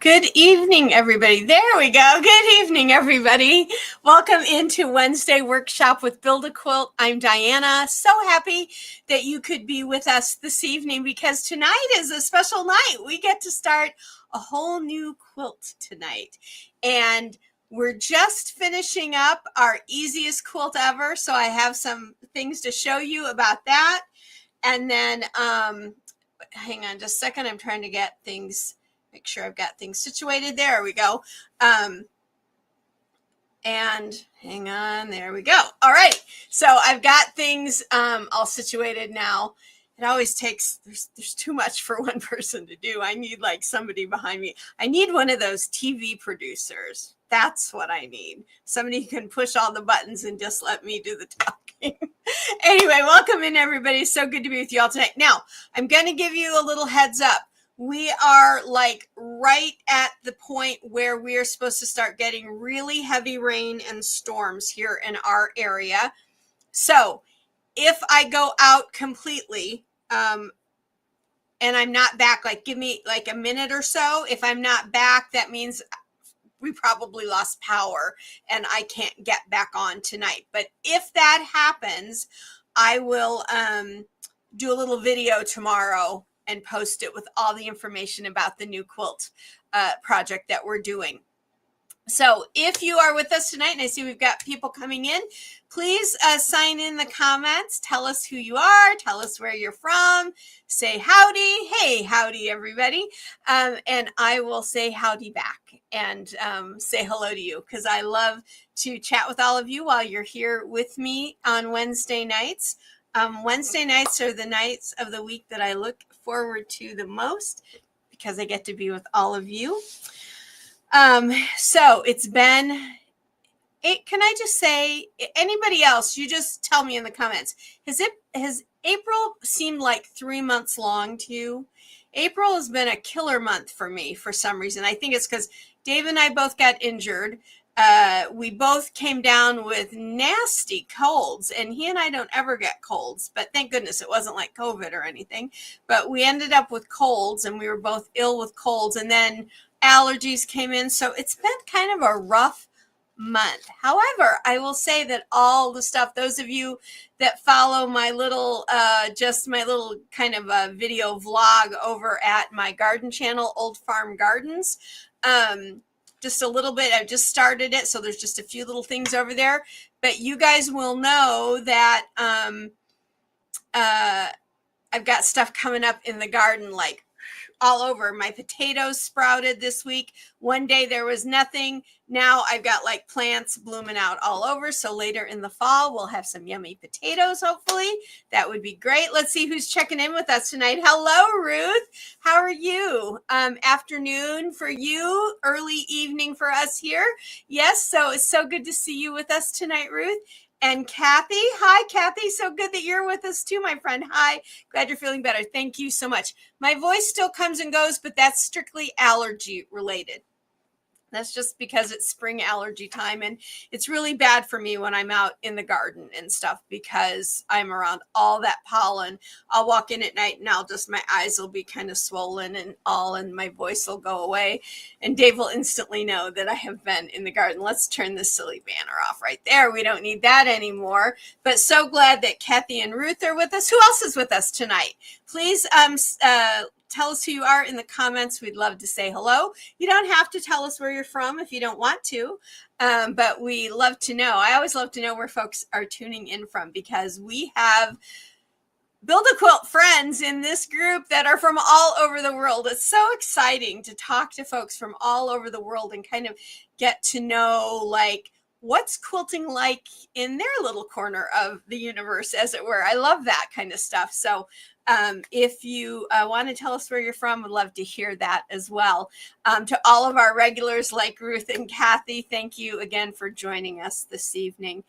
Good evening, everybody. There we go. Good evening, everybody. Welcome into Wednesday Workshop with Build a Quilt. I'm Diana. So happy that you could be with us this evening because tonight is a special night. We get to start a whole new quilt tonight. And we're just finishing up our easiest quilt ever. So I have some things to show you about that. And then, hang on just a second. I'm trying to get things. Make sure I've got things situated. There we go. And hang on, there we go. All right, so I've got things all situated now. It always takes, there's too much for one person to do. I need like somebody behind me. I need one of those TV producers. That's what I need. Somebody who can push all the buttons and just let me do the talking. Anyway, welcome in everybody. So good to be with you all tonight. Now, I'm going to give you a little heads up. We are like right at the point where we are supposed to start getting really heavy rain and storms here in our area. So if I go out completely and I'm not back, like give me like a minute or so. If I'm not back, that means we probably lost power and I can't get back on tonight. But if that happens, I will do a little video tomorrow and post it with all the information about the new quilt project that we're doing. So if you are with us tonight, and I see we've got people coming in, please sign in the comments. Tell us who you are. Tell us where you're from. Say howdy. Hey, howdy, everybody. And I will say howdy back and say hello to you because I love to chat with all of you while you're here with me on Wednesday nights. Wednesday nights are the nights of the week that I look forward to the most because I get to be with all of you. So it's been, can I just say, anybody else, you just tell me in the comments, has April seemed like 3 months long to you? April has been a killer month for me for some reason. I think it's because Dave and I both got injured. We both came down with nasty colds, and he and I don't ever get colds, but thank goodness it wasn't like COVID or anything. But we ended up with colds, and we were both ill with colds, and then allergies came in. So it's been kind of a rough month. However, I will say that all the stuff, those of you that follow my little, just my little kind of a video vlog over at my garden channel, Old Farm Gardens, just a little bit. I've just started it, so there's just a few little things over there. But you guys will know that I've got stuff coming up in the garden, like all over. My potatoes sprouted this week. One day there was nothing. Now I've got like plants blooming out all over. So later in the fall, we'll have some yummy potatoes, hopefully. That would be great. Let's see who's checking in with us tonight. Hello, Ruth. How are you? Afternoon for you, early evening for us here. Yes, so it's so good to see you with us tonight, Ruth. And Kathy, hi, Kathy. So good that you're with us too, my friend. Hi, glad you're feeling better. Thank you so much. My voice still comes and goes, but that's strictly allergy related. That's just because it's spring allergy time, and it's really bad for me when I'm out in the garden and stuff because I'm around all that pollen. I'll walk in at night and my eyes will be kind of swollen and my voice will go away. And Dave will instantly know that I have been in the garden. Let's turn this silly banner off right there. We don't need that anymore. But so glad that Kathy and Ruth are with us. Who else is with us tonight? Please, tell us who you are in the comments. We'd love to say hello. You don't have to tell us where you're from if you don't want to, but we love to know. I always love to know where folks are tuning in from because we have Build a Quilt friends in this group that are from all over the world. It's so exciting to talk to folks from all over the world and kind of get to know like what's quilting like in their little corner of the universe, as it were. I love that kind of stuff. So if you want to tell us where you're from, we'd love to hear that as well. To all of our regulars like Ruth and Kathy, thank you again for joining us this evening.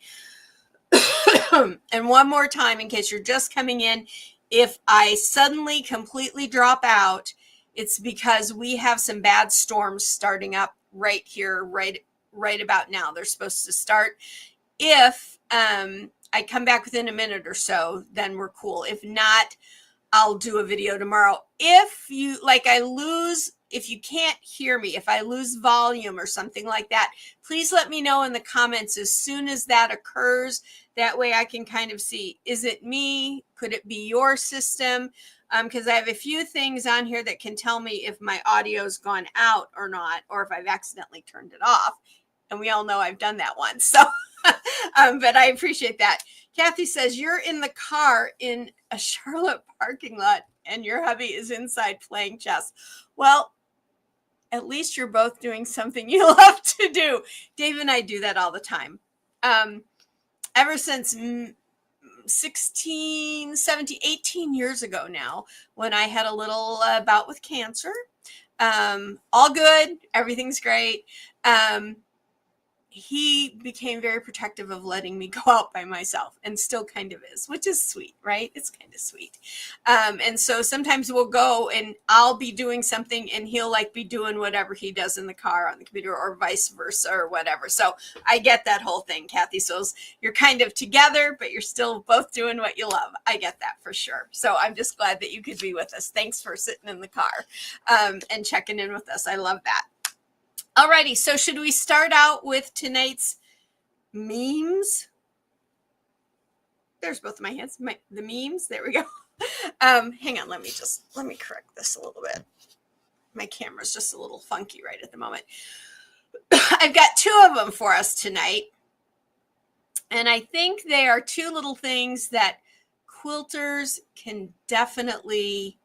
And one more time, in case you're just coming in, if I suddenly completely drop out, it's because we have some bad storms starting up right here, right about now. They're supposed to start. If I come back within a minute or so, then we're cool. If not, I'll do a video tomorrow. If you like, I lose if you can't hear me, if I lose volume or something like that, please let me know in the comments as soon as that occurs. That way I can kind of see, is it me? Could it be your system? Because I have a few things on here that can tell me if my audio's gone out or not, or if I've accidentally turned it off. And we all know I've done that once. So, but I appreciate that. Kathy says, you're in the car in a Charlotte parking lot and your hubby is inside playing chess. Well, at least you're both doing something you love to do. Dave and I do that all the time. Ever since 16, 17, 18 years ago now, when I had a little bout with cancer, all good, everything's great. He became very protective of letting me go out by myself, and still kind of is, which is sweet, right? It's kind of sweet. And so sometimes we'll go and I'll be doing something and he'll like be doing whatever he does in the car on the computer, or vice versa, or whatever. So I get that whole thing, Kathy. So you're kind of together, but you're still both doing what you love. I get that for sure. So I'm just glad that you could be with us. Thanks for sitting in the car and checking in with us. I love that. Alrighty, so should we start out with tonight's memes? There's both of my hands, the memes. There we go. Hang on, let me correct this a little bit. My camera's just a little funky right at the moment. I've got two of them for us tonight. And I think they are two little things that quilters can definitely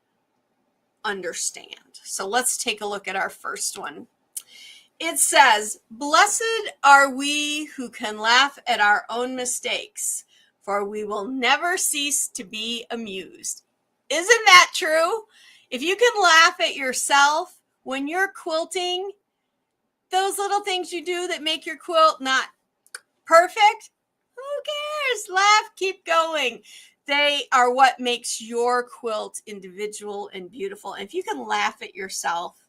understand. So let's take a look at our first one. It says, blessed are we who can laugh at our own mistakes, for we will never cease to be amused. Isn't that true? If you can laugh at yourself when you're quilting, those little things you do that make your quilt not perfect, who cares? Laugh, keep going. They are what makes your quilt individual and beautiful. And if you can laugh at yourself,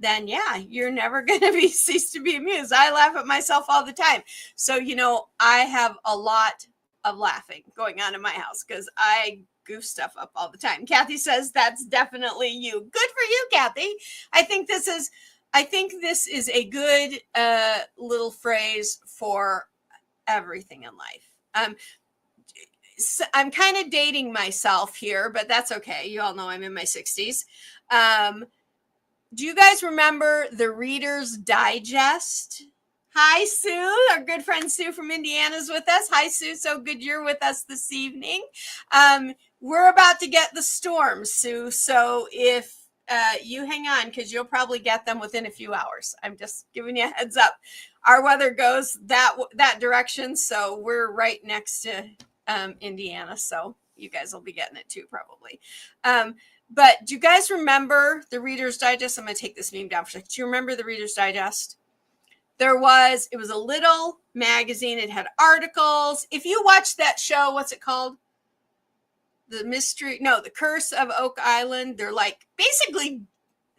then yeah, you're never going to cease to be amused. I laugh at myself all the time. So, you know, I have a lot of laughing going on in my house because I goof stuff up all the time. Kathy says that's definitely you. Good for you, Kathy. I think this is a good little phrase for everything in life. So I'm kind of dating myself here, but that's okay. You all know I'm in my 60s. Do you guys remember the Reader's Digest? Hi, Sue. Our good friend Sue from Indiana is with us. Hi, Sue. So good you're with us this evening. We're about to get the storms, Sue. So if you hang on, because you'll probably get them within a few hours. I'm just giving you a heads up. Our weather goes that direction, so we're right next to Indiana. So you guys will be getting it too, probably. But do you guys remember the Reader's Digest? I'm going to take this meme down for a second. Do you remember the Reader's Digest? It was a little magazine. It had articles. If you watch that show, what's it called? The Curse of Oak Island. They're like, basically,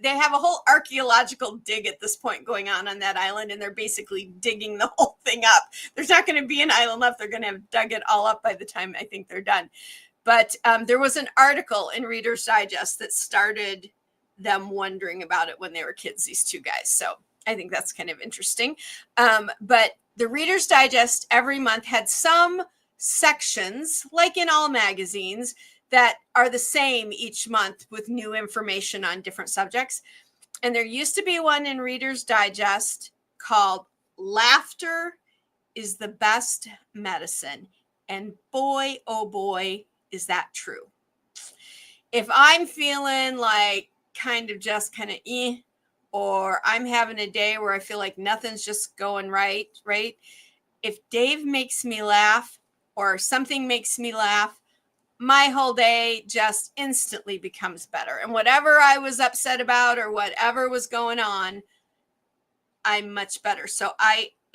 they have a whole archaeological dig at this point going on that island, and they're basically digging the whole thing up. There's not going to be an island left. They're going to have dug it all up by the time I think they're done. But there was an article in Reader's Digest that started them wondering about it when they were kids, these two guys. So I think that's kind of interesting. But the Reader's Digest every month had some sections, like in all magazines, that are the same each month with new information on different subjects. And there used to be one in Reader's Digest called Laughter is the Best Medicine. And boy, oh boy, is that true. If I'm feeling like kind of or I'm having a day where I feel like nothing's just going right? If Dave makes me laugh or something makes me laugh, my whole day just instantly becomes better. And whatever I was upset about or whatever was going on, I'm much better. So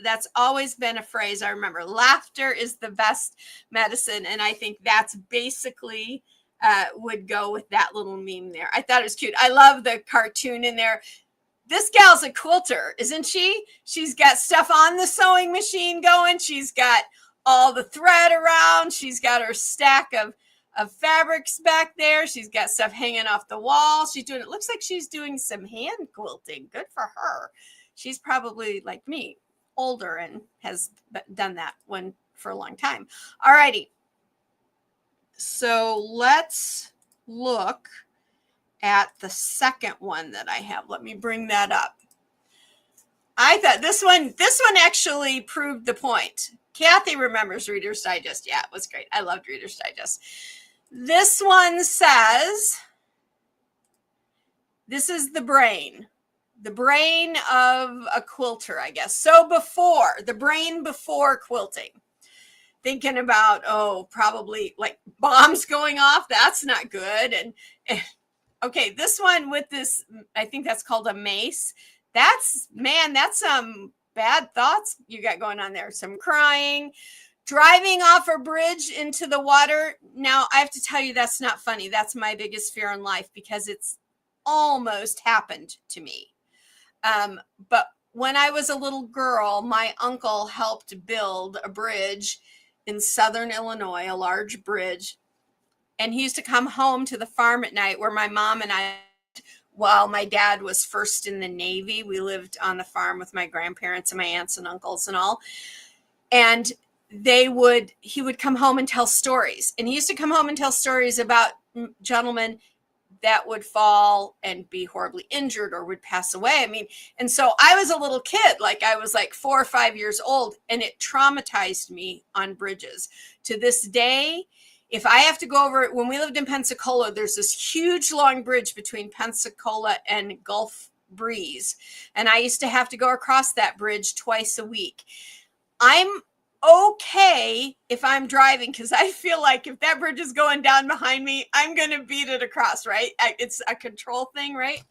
that's always been a phrase I remember. Laughter is the best medicine. And I think that's basically would go with that little meme there. I thought it was cute. I love the cartoon in there. This gal's a quilter, isn't she? She's got stuff on the sewing machine going. She's got all the thread around. She's got her stack of of fabrics back there. She's got stuff hanging off the wall. She's doing, it looks like she's doing some hand quilting. Good for her. She's probably like me, older, and has done that one for a long time. All righty. So let's look at the second one that I have. Let me bring that up. I thought this one actually proved the point. Kathy remembers Reader's Digest. Yeah, it was great. I loved Reader's Digest. This one says, this is the brain of a quilter, I guess. So the brain before quilting. Thinking about, oh, probably like bombs going off. That's not good. And okay, this one with this, I think that's called a mace. That's some bad thoughts you got going on there. Some crying, driving off a bridge into the water. Now, I have to tell you, that's not funny. That's my biggest fear in life because it's almost happened to me. But when I was a little girl, my uncle helped build a bridge in southern Illinois, a large bridge. And he used to come home to the farm at night where my mom and I, while my dad was first in the Navy, we lived on the farm with my grandparents and my aunts and uncles and all. And he would come home and tell stories. And he used to come home and tell stories about gentlemen that would fall and be horribly injured or would pass away. I mean, and so I was a little kid, like I was like 4 or 5 years old, and it traumatized me on bridges. To this day, if I have to go over it, when we lived in Pensacola, there's this huge long bridge between Pensacola and Gulf Breeze. And I used to have to go across that bridge twice a week. I'm okay if I'm driving, because I feel like if that bridge is going down behind me, I'm going to beat it across, right? It's a control thing, right?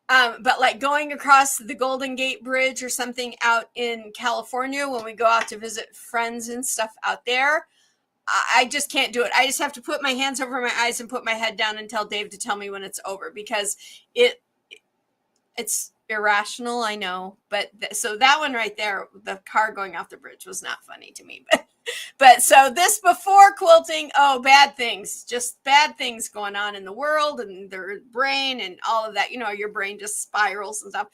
But like going across the Golden Gate Bridge or something out in California when we go out to visit friends and stuff out there, I just can't do it. I just have to put my hands over my eyes and put my head down and tell Dave to tell me when it's over, because it's irrational, I know, but so that one right there, the car going off the bridge, was not funny to me. But so this before quilting, oh, bad things, just bad things going on in the world and their brain and all of that. You know, your brain just spirals and stuff.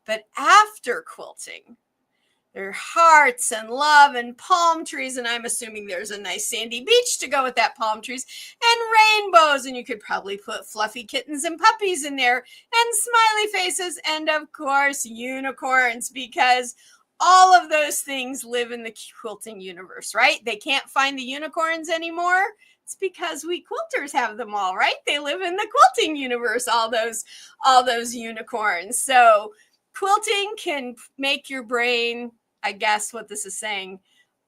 But after quilting, there are hearts and love and palm trees, and I'm assuming there's a nice sandy beach to go with that palm trees, and rainbows, and you could probably put fluffy kittens and puppies in there, and smiley faces, and of course unicorns, because all of those things live in the quilting universe, right? They can't find the unicorns anymore. It's because we quilters have them all, right? They live in the quilting universe, all those unicorns. So quilting can make your brain, I guess what this is saying,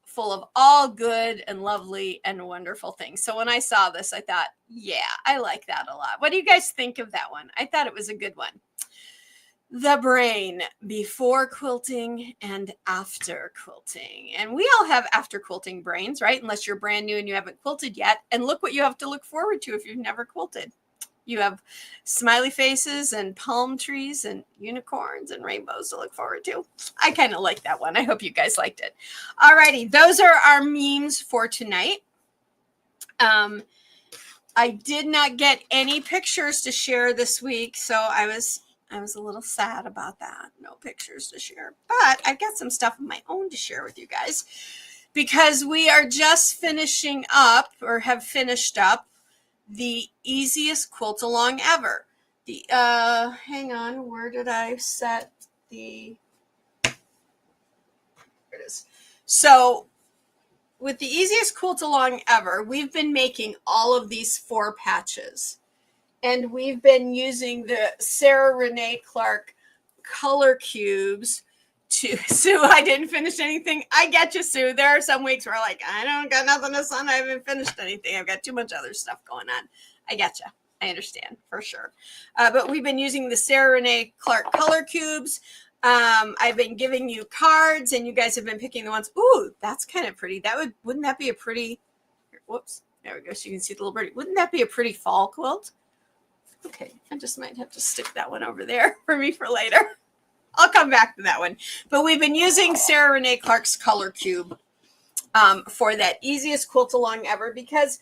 full of all good and lovely and wonderful things. So when I saw this, I thought, yeah, I like that a lot. What do you guys think of that one? I thought it was a good one. The brain before quilting and after quilting. And we all have after quilting brains, right? Unless you're brand new and you haven't quilted yet. And look what you have to look forward to if you've never quilted. You have smiley faces and palm trees and unicorns and rainbows to look forward to. I kind of like that one. I hope you guys liked it. All righty. Those are our memes for tonight. I did not get any pictures to share this week, so I was a little sad about that. No pictures to share. But I've got some stuff of my own to share with you guys, because we are just finishing up, or have finished up, the easiest quilt along ever. The hang on, where did I set the, there it is. So with the easiest quilt along ever, we've been making all of these 4 patches, and we've been using the Sarah Renee Clark color cubes to, Sue, I didn't finish anything. I get you, Sue. There are some weeks where like, I don't got nothing to send. I haven't finished anything. I've got too much other stuff going on. I get you. I understand for sure. But we've been using the Sarah Renee Clark color cubes. I've been giving you cards, and you guys have been picking the ones. Ooh, that's kind of pretty. Wouldn't that be a pretty, whoops, there we go. So you can see the little birdie. Wouldn't that be a pretty fall quilt? Okay, I just might have to stick that one over there for me for later. I'll come back to that one. But we've been using Sarah Renee Clark's color cube for that easiest quilt along ever, because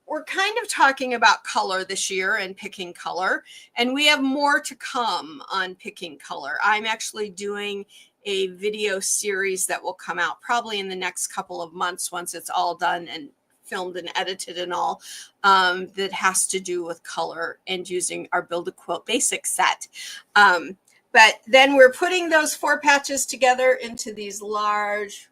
we're kind of talking about color this year and picking color, and we have more to come on picking color. I'm actually doing a video series that will come out probably in the next couple of months once it's all done and filmed and edited and all, that has to do with color and using our Build a Quilt basic set. But then we're putting those 4 patches together into these large,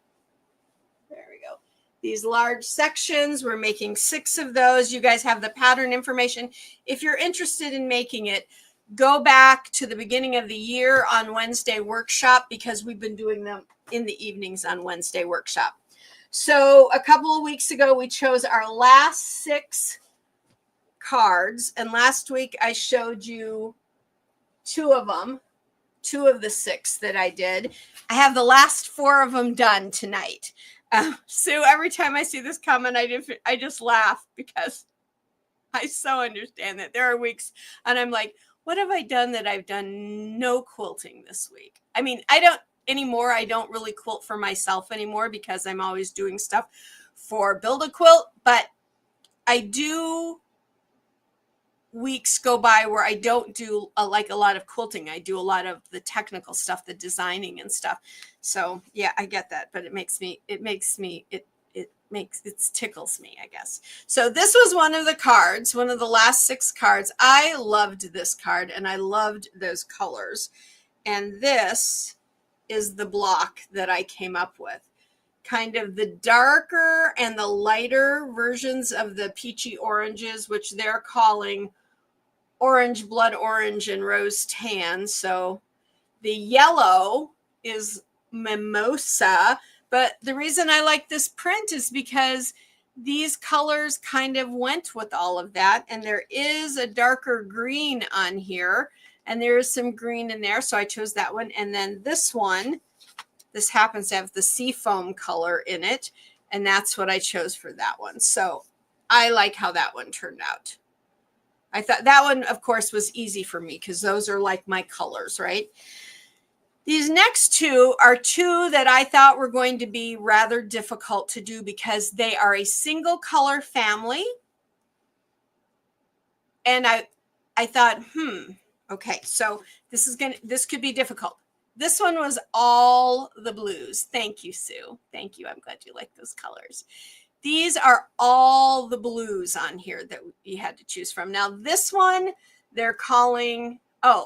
there we go, these large sections. We're making 6 of those. You guys have the pattern information. If you're interested in making it, go back to the beginning of the year on Wednesday workshop, because we've been doing them in the evenings on Wednesday workshop. So a couple of weeks ago, we chose our last 6 cards. And last week I showed you 2 of them, 2 of the 6 that I did. I have the last 4 of them done tonight. Sue, every time I see this comment, I just laugh, because I so understand that there are weeks and I'm like, what have I done that I've done no quilting this week? I mean, I don't really quilt for myself anymore, because I'm always doing stuff for Build a Quilt, but I do, weeks go by where I don't do like a lot of quilting. I do a lot of the technical stuff, the designing and stuff. So yeah, I get that, but it tickles me, I guess. So this was one of the cards, one of the last 6 cards. I loved this card and I loved those colors. And this is the block that I came up with. Kind of the darker and the lighter versions of the peachy oranges, which they're calling orange, blood orange, and rose tan. So the yellow is mimosa, but the reason I like this print is because these colors kind of went with all of that. And there is a darker green on here, and there is some green in there. So I chose that one. And then this one, this happens to have the seafoam color in it, and that's what I chose for that one. So I like how that one turned out. I thought that one, of course, was easy for me because those are like my colors, right? These next 2 are 2 that I thought were going to be rather difficult to do because they are a single color family. And I thought, okay, so this could be difficult. This one was all the blues. Thank you, Sue. Thank you. I'm glad you like those colors. These are all the blues on here that you had to choose from. Now this one, they're calling,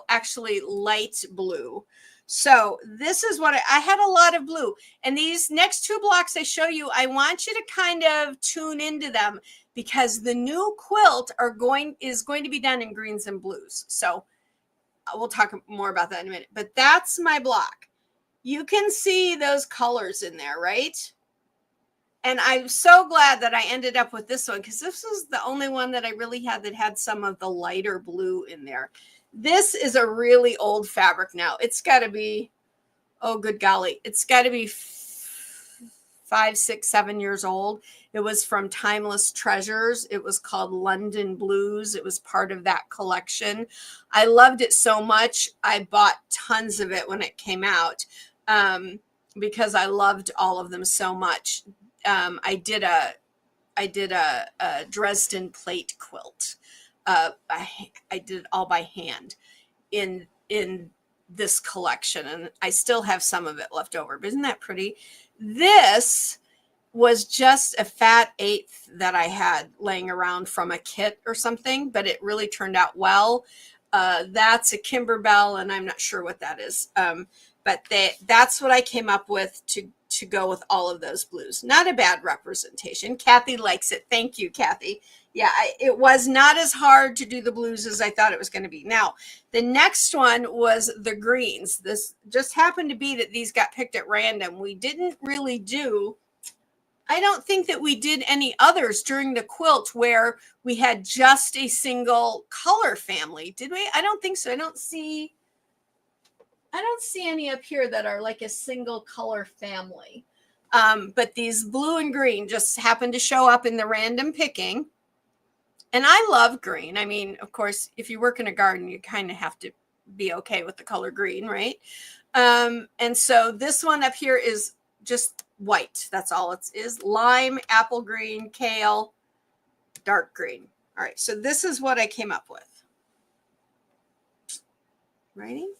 actually light blue. So this is what I had a lot of blue. And these next 2 blocks I show you, I want you to kind of tune into them, because the new quilt is going to be done in greens and blues. So we'll talk more about that in a minute, but that's my block. You can see those colors in there, right? And I'm so glad that I ended up with this one, because this was the only one that I really had that had some of the lighter blue in there. This is a really old fabric now. It's got to be, oh, good golly, it's got to be 5, 6, 7 years old. It was from Timeless Treasures. It was called London Blues. It was part of that collection. I loved it so much. I bought tons of it when it came out, because I loved all of them so much. I did a Dresden plate quilt. I did it all by hand in this collection, and I still have some of it left over. But isn't that pretty? This was just a fat 1/8 that I had laying around from a kit or something, but it really turned out well. That's a Kimberbell, and I'm not sure what that is. But that's what I came up with to go with all of those blues. Not a bad representation. Kathy likes it. Thank you, Kathy. Yeah, it was not as hard to do the blues as I thought it was going to be. Now, the next one was the greens. This just happened to be that these got picked at random. We didn't really do, I don't think that we did any others during the quilt where we had just a single color family. Did we? I don't think so. I don't see any up here that are like a single color family. But these blue and green just happened to show up in the random picking. And I love green. I mean, of course, if you work in a garden, you kind of have to be okay with the color green, right? And so this one up here is just white. That's all it is. Lime, apple green, kale, dark green. All right, so this is what I came up with. Writing?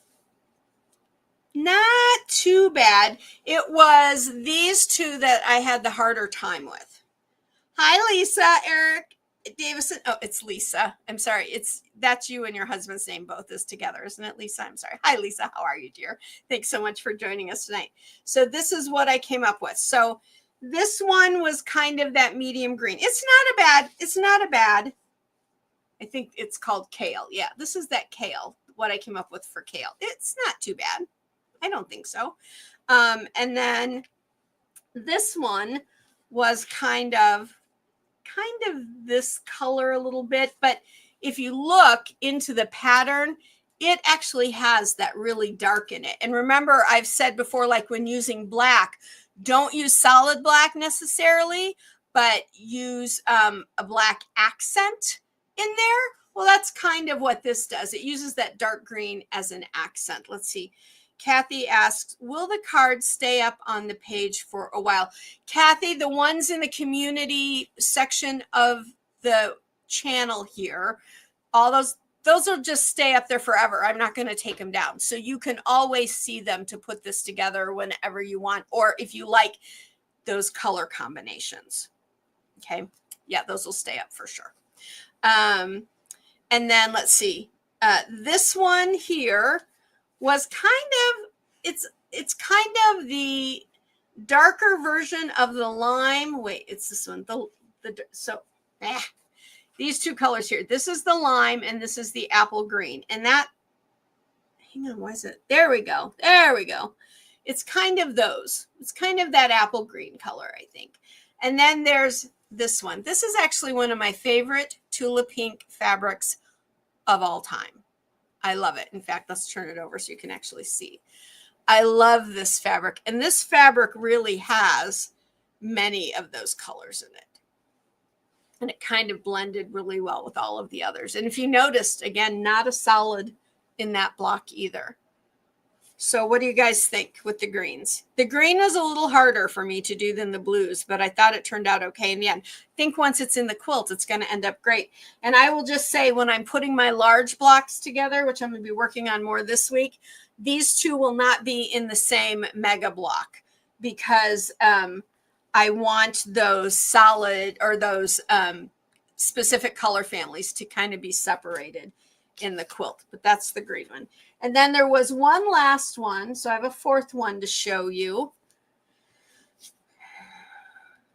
Not too bad. It was these two that I had the harder time with. Hi, Lisa, Eric, Davison. Oh, it's Lisa. I'm sorry. That's you and your husband's name both is together, isn't it, Lisa? I'm sorry. Hi, Lisa. How are you, dear? Thanks so much for joining us tonight. So this is what I came up with. So this one was kind of that medium green. It's not a bad. I think it's called kale. Yeah, this is that kale, what I came up with for kale. It's not too bad. I don't think so. And then this one was kind of this color a little bit, but if you look into the pattern, it actually has that really dark in it. And remember, I've said before, like when using black, don't use solid black necessarily, but use a black accent in there. Well, that's kind of what this does. It uses that dark green as an accent. Let's see. Kathy asks, will the cards stay up on the page for a while? Kathy, the ones in the community section of the channel here, all those will just stay up there forever. I'm not going to take them down. So you can always see them to put this together whenever you want, or if you like those color combinations. Okay. Yeah, those will stay up for sure. And then let's see. This one here was it's kind of the darker version of the lime. Wait, it's this one. These two colors here. This is the lime and this is the apple green. And that, hang on, why is it? There we go. There we go. It's kind of those. It's kind of that apple green color, I think. And then there's this one. This is actually one of my favorite Tula Pink fabrics of all time. I love it. In fact, let's turn it over so you can actually see. I love this fabric. And this fabric really has many of those colors in it. And it kind of blended really well with all of the others. And if you noticed, again, not a solid in that block either. So what do you guys think with the greens? The green was a little harder for me to do than the blues, but I thought it turned out okay in the end. I think once it's in the quilt, it's going to end up great. And I will just say, when I'm putting my large blocks together, which I'm going to be working on more this week, these two will not be in the same mega block because I want those solid or those specific color families to kind of be separated in the quilt. But that's the green one. And then there was one last one. So I have a fourth one to show you.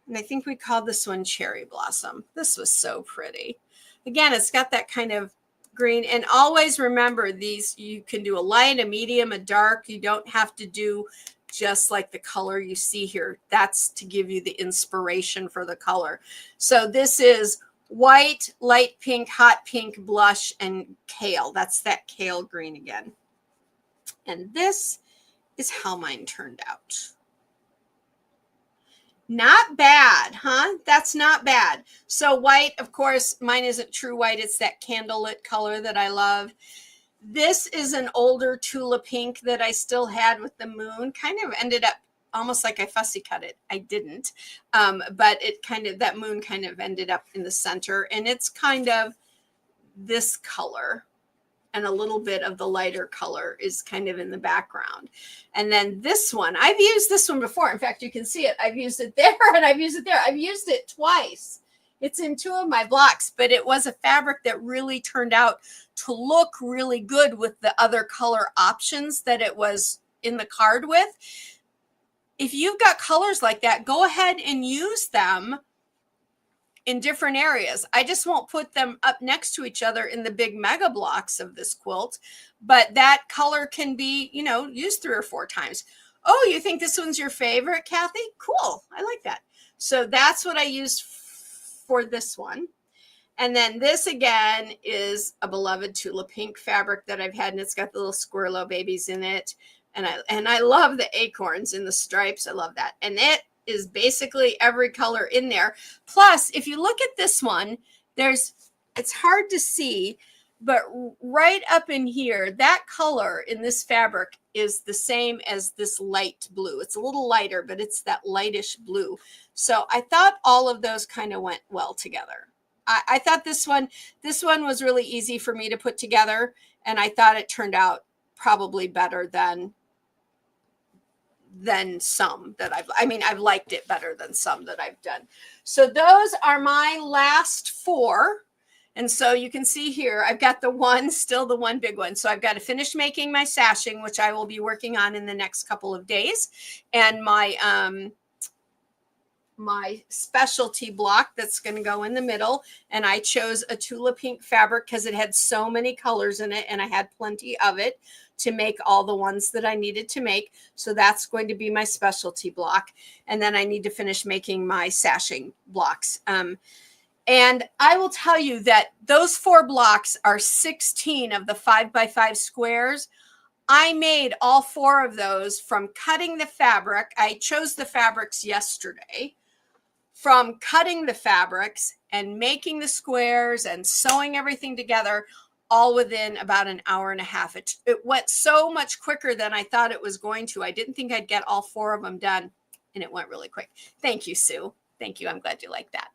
And I think we called this one Cherry Blossom. This was so pretty. Again, it's got that kind of green. And always remember these, you can do a light, a medium, a dark. You don't have to do just like the color you see here. That's to give you the inspiration for the color. So this is white, light pink, hot pink, blush, and kale. That's that kale green again. And this is how mine turned out. Not bad, huh? That's not bad. So white, of course, mine isn't true white. It's that candlelit color that I love. This is an older Tula Pink that I still had with the moon. Kind of ended up almost like I fussy cut it. I didn't. But it kind of, that moon kind of ended up in the center. And it's kind of this color. And a little bit of the lighter color is kind of in the background. And then this one, I've used this one before. In fact, you can see it. I've used it there and I've used it there. I've used it twice. It's in two of my blocks, but it was a fabric that really turned out to look really good with the other color options that it was in the card with. If you've got colors like that, go ahead and use them in different areas. I just won't put them up next to each other in the big mega blocks of this quilt, but that color can be, you know, used 3 or 4 times. Oh, you think this one's your favorite, Kathy? Cool. I like that. So that's what I used for this one. And then this again is a beloved Tula Pink fabric that I've had, and it's got the little squirrelo babies in it. And I love the acorns in the stripes. I love that. And it is basically every color in there. Plus, if you look at this one, it's hard to see, but right up in here, that color in this fabric is the same as this light blue. It's a little lighter, but it's that lightish blue. So I thought all of those kind of went well together. I thought this one was really easy for me to put together, and I thought it turned out probably better than some that I've liked it better than some that I've done. So those are my last 4. And so you can see here, I've got the one big one. So I've got to finish making my sashing, which I will be working on in the next couple of days. And my specialty block that's going to go in the middle. And I chose a Tula pink fabric because it had so many colors in it and I had plenty of it to make all the ones that I needed to make. So that's going to be my specialty block. And then I need to finish making my sashing blocks. And I will tell you that those 4 blocks are 16 of the 5x5 squares. I made all 4 of those from cutting the fabric. I chose the fabrics yesterday. From cutting the fabrics and making the squares and sewing everything together, all within about an hour and a half. It went so much quicker than I thought it was going to. I didn't think I'd get all 4 of them done, and it went really quick. Thank you, Sue. Thank you. I'm glad you like that.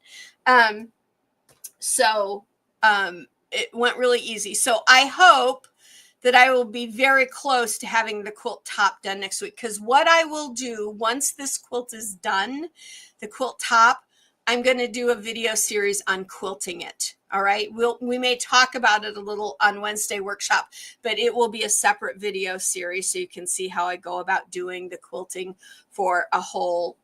It went really easy. So I hope that I will be very close to having the quilt top done next week. Because what I will do once this quilt is done, the quilt top, I'm going to do a video series on quilting it. All right. We may talk about it a little on Wednesday workshop, but it will be a separate video series so you can see how I go about doing the quilting for a whole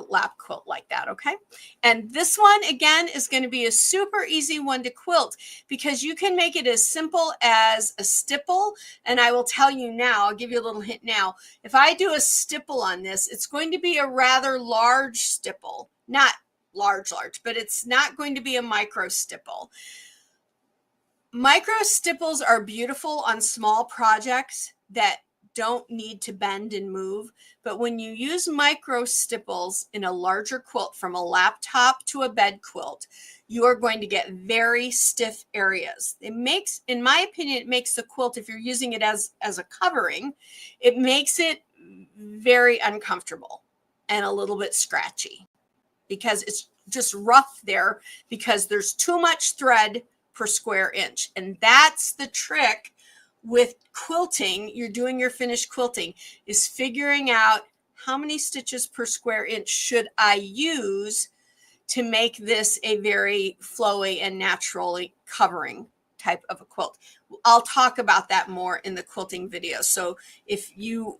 lap quilt like that. Okay. And this one again is going to be a super easy one to quilt because you can make it as simple as a stipple. And I will tell you now, I'll give you a little hint now. If I do a stipple on this, it's going to be a rather large stipple, not large, but it's not going to be a micro stipple. Micro stipples are beautiful on small projects that don't need to bend and move. But when you use micro stipples in a larger quilt from a laptop to a bed quilt, you are going to get very stiff areas. It makes, in my opinion, it makes the quilt, if you're using it as a covering, it makes it very uncomfortable and a little bit scratchy because it's just rough there because there's too much thread per square inch. And that's the trick with quilting. You're doing your finished quilting is figuring out how many stitches per square inch should I use to make this a very flowy and naturally covering type of a quilt. I'll talk about that more in the quilting video. So if you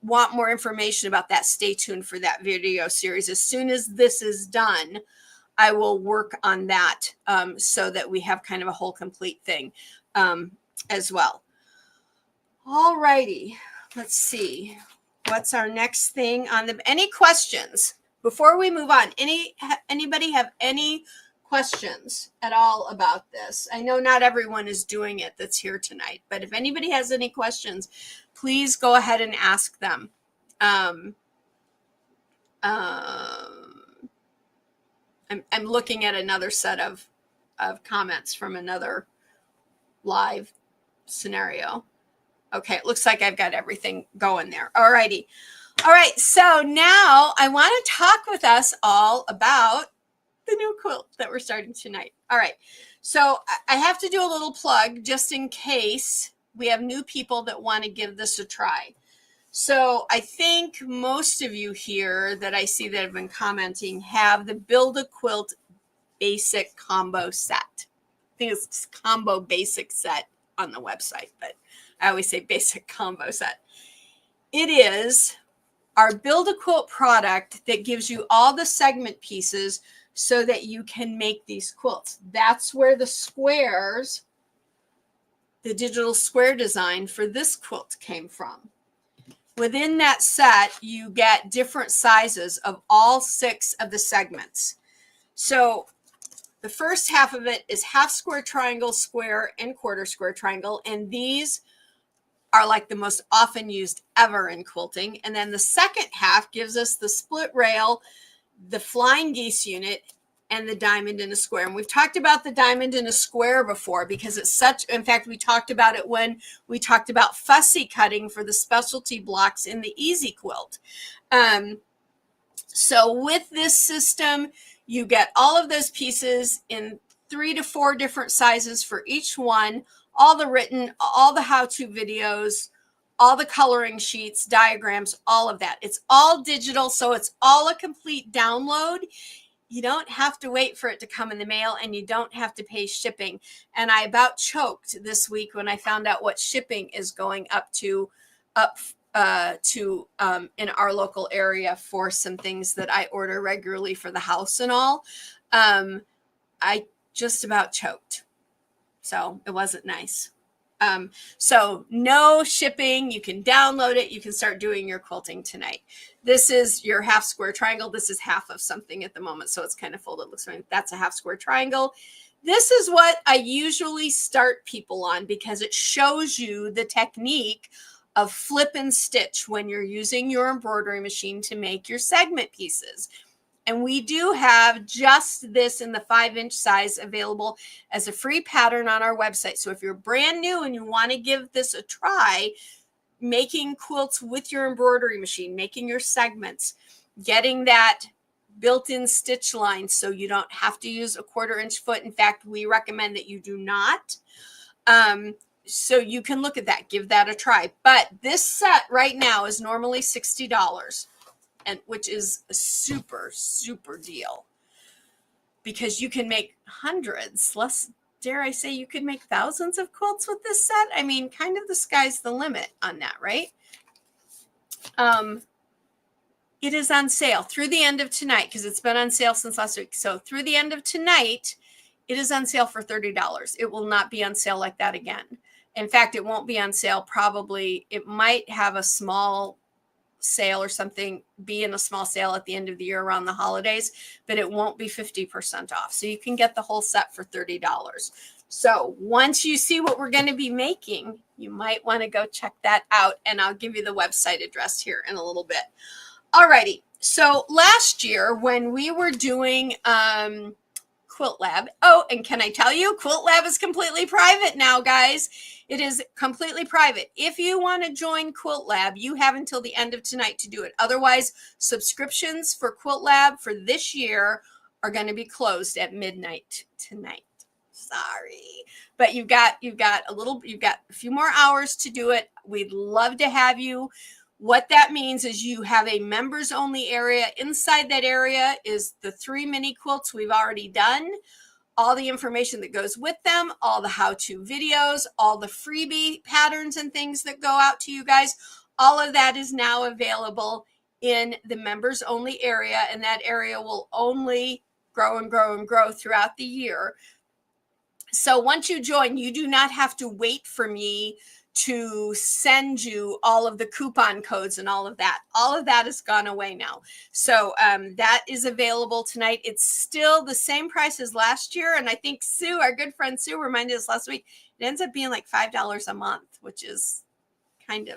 want more information about that, stay tuned for that video series. As soon as this is done, I will work on that so that we have kind of a whole complete thing as well. All righty, let's see. What's our next thing on the, any questions before we move on? Anybody have any questions at all about this? I know not everyone is doing it that's here tonight, but if anybody has any questions, please go ahead and ask them. I'm looking at another set of comments from another live scenario. Okay, it looks like I've got everything going there. All righty. All right, so now I want to talk with us all about the new quilt that we're starting tonight. All right, so I have to do a little plug just in case we have new people that want to give this a try. So I think most of you here that I see that have been commenting have the Build a Quilt Basic Combo Set. I think it's Combo Basic Set on the website, but I always say Basic Combo Set. It is our Build a Quilt product that gives you all the segment pieces so that you can make these quilts. That's where the squares, the digital square design for this quilt came from. Within that set, you get different sizes of all 6 of the segments. So the first half of it is half square, triangle, square, and quarter square triangle. And these are like the most often used ever in quilting. And then the second half gives us the split rail, the flying geese unit, and the diamond in a square. And we've talked about the diamond in a square before because it's such, in fact, we talked about it when we talked about fussy cutting for the specialty blocks in the easy quilt. So with this system, you get all of those pieces in 3 to 4 different sizes for each one, all the written, all the how-to videos, all the coloring sheets, diagrams, all of that. It's all digital, so it's all a complete download. You don't have to wait for it to come in the mail, and you don't have to pay shipping. And I about choked this week when I found out what shipping is going up to in our local area for some things that I order regularly for the house and all. I just about choked. So it wasn't nice. So no shipping. You can download it. You can start doing your quilting tonight. This is your half square triangle. This is half of something at the moment, so it's kind of folded. Looks like that's a half square triangle. This is what I usually start people on because it shows you the technique of flip and stitch when you're using your embroidery machine to make your segment pieces. And we do have just this in the 5-inch size available as a free pattern on our website. So if you're brand new and you want to give this a try, making quilts with your embroidery machine, making your segments, getting that built-in stitch line so you don't have to use a 1/4-inch foot. In fact, we recommend that you do not. So you can look at that, give that a try. But this set right now is normally $60. And which is a super, super deal because you can make hundreds, less, dare I say, you could make thousands of quilts with this set. I mean, kind of the sky's the limit on that, right? It is on sale through the end of tonight because it's been on sale since last week. So through the end of tonight, it is on sale for $30. It will not be on sale like that again. In fact, it won't be on sale. Probably it might have a small sale or something, be in a small sale at the end of the year around the holidays, but it won't be 50% off. So you can get the whole set for $30. So once you see what we're going to be making, you might want to go check that out. And I'll give you the website address here in a little bit. Alrighty. So last year when we were doing Quilt Lab. Oh, and can I tell you, Quilt Lab is completely private now, guys. It is completely private. If you want to join Quilt Lab, you have until the end of tonight to do it. Otherwise, subscriptions for Quilt Lab for this year are going to be closed at midnight tonight. Sorry, but you've got a few more hours to do it. We'd love to have you. What that means is you have a members only area. Inside that area is the 3 mini quilts we've already done, all the information that goes with them, all the how-to videos, all the freebie patterns and things that go out to you guys. All of that is now available in the members only area, and that area will only grow and grow and grow throughout the year. So once you join, you do not have to wait for me to send you all of the coupon codes and all of that. All of that has gone away now. So that is available tonight. It's still the same price as last year. And I think Sue, our good friend Sue, reminded us last week, it ends up being like $5 a month, which is kind of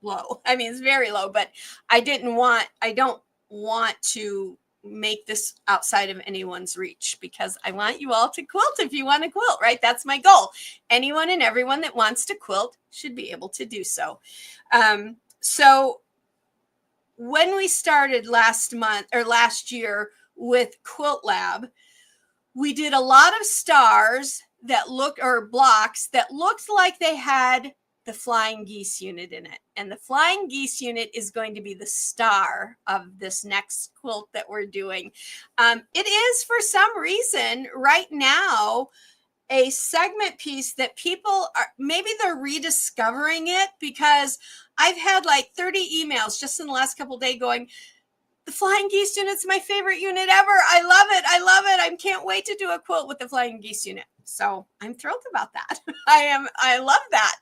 low. I mean, it's very low, but I don't want to make this outside of anyone's reach because I want you all to quilt if you want to quilt, right? That's my goal. Anyone and everyone that wants to quilt should be able to do so. So when we started last year with Quilt Lab, we did a lot of stars that blocks that looked like they had the flying geese unit in it. And the flying geese unit is going to be the star of this next quilt that we're doing. It is, for some reason, right now, a segment piece that people are, maybe they're rediscovering it because I've had like 30 emails just in the last couple of days going, the flying geese unit's my favorite unit ever. I love it. I love it. I can't wait to do a quilt with the flying geese unit. So I'm thrilled about that. I love that.